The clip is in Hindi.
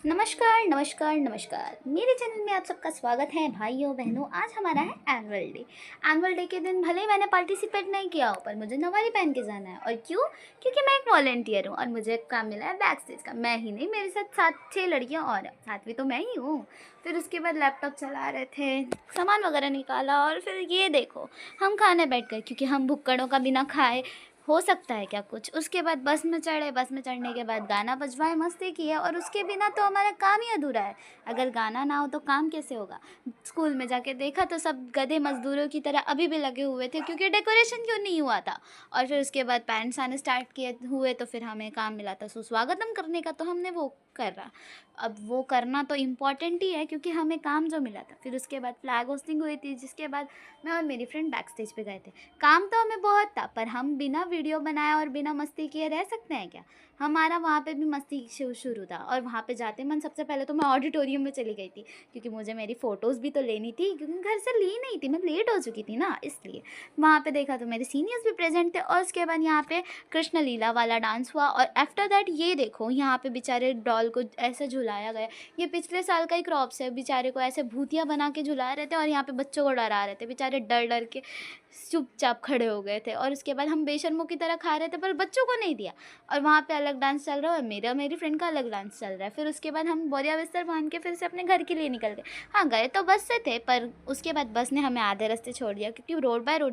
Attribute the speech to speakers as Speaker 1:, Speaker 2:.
Speaker 1: नमस्कार, नमस्कार, नमस्कार। मेरे चैनल में आप सबका स्वागत है भाइयों बहनों। आज हमारा है एनुअल डे। एनुअल डे के दिन भले ही मैंने पार्टिसिपेट नहीं किया हो, पर मुझे नवारी पहन के जाना है। और क्यों? क्योंकि मैं एक वॉलंटियर हूँ और मुझे काम मिला है बैक स्टेज का। मैं ही नहीं, मेरे साथ 7-6 लड़कियाँ और हैं। सातवीं तो मैं ही हूँ। फिर उसके बाद लैपटॉप चला रहे थे, सामान वगैरह निकाला और फिर ये देखो, हम खाने बैठ गए क्योंकि हम भुक्कड़ों का बिना खाए हो सकता है क्या कुछ। उसके बाद बस में चढ़े, बस में चढ़ने के बाद गाना बजवाए, मस्ती किए और उसके बिना तो हमारा काम ही अधूरा है। अगर गाना ना हो तो काम कैसे होगा? स्कूल में जाके देखा तो सब गधे मज़दूरों की तरह अभी भी लगे हुए थे क्योंकि डेकोरेशन क्यों नहीं हुआ था। और फिर उसके बाद पेरेंट्स आने स्टार्ट किए हुए तो फिर हमें काम मिला था सुस्वागतम करने का, तो हमने वो करा। अब वो करना तो इम्पॉर्टेंट ही है क्योंकि हमें काम जो मिला था। फिर उसके बाद फ्लैग होस्टिंग हुई थी, जिसके बाद मैं और मेरी फ्रेंड बैक स्टेज पे गए थे। काम तो हमें बहुत था, पर हम बिना वीडियो बनाए और बिना मस्ती किए रह सकते हैं क्या? हमारा वहाँ पे भी मस्ती शुरू था और वहाँ पे जाते मन सबसे पहले तो मैं ऑडिटोरियम में चली गई थी क्योंकि मुझे मेरी फ़ोटोज़ भी तो लेनी थी, क्योंकि घर से ली नहीं थी, मैं लेट हो चुकी थी ना, इसलिए। वहाँ पे देखा तो मेरे सीनियर्स भी प्रेज़ेंट थे और उसके बाद यहाँ पे कृष्ण लीला वाला डांस हुआ और आफ्टर दैट ये देखो, यहाँ पे बेचारे डॉल को ऐसे झुलाया गया। ये पिछले साल का ही क्रॉप्स है। बेचारे को ऐसे भूतिया बना के झुला रहे थे और यहाँ पे बच्चों को डरा रहे थे। बेचारे डर डर के चुपचाप खड़े हो गए थे और उसके बाद हम बेशर्मों की तरह खा रहे थे, पर बच्चों को नहीं दिया। और वहाँ पे अलग डांस चल रहा है और मेरी फ्रेंड का अलग डांस चल रहा है। फिर उसके बाद हम बोरिया बिस्तर बांध के फिर से अपने घर के लिए निकल गए। हाँ, गए तो बस से थे, पर उसके बाद बस ने हमें आधे रास्ते छोड़ दिया क्योंकि रोड बाय रोड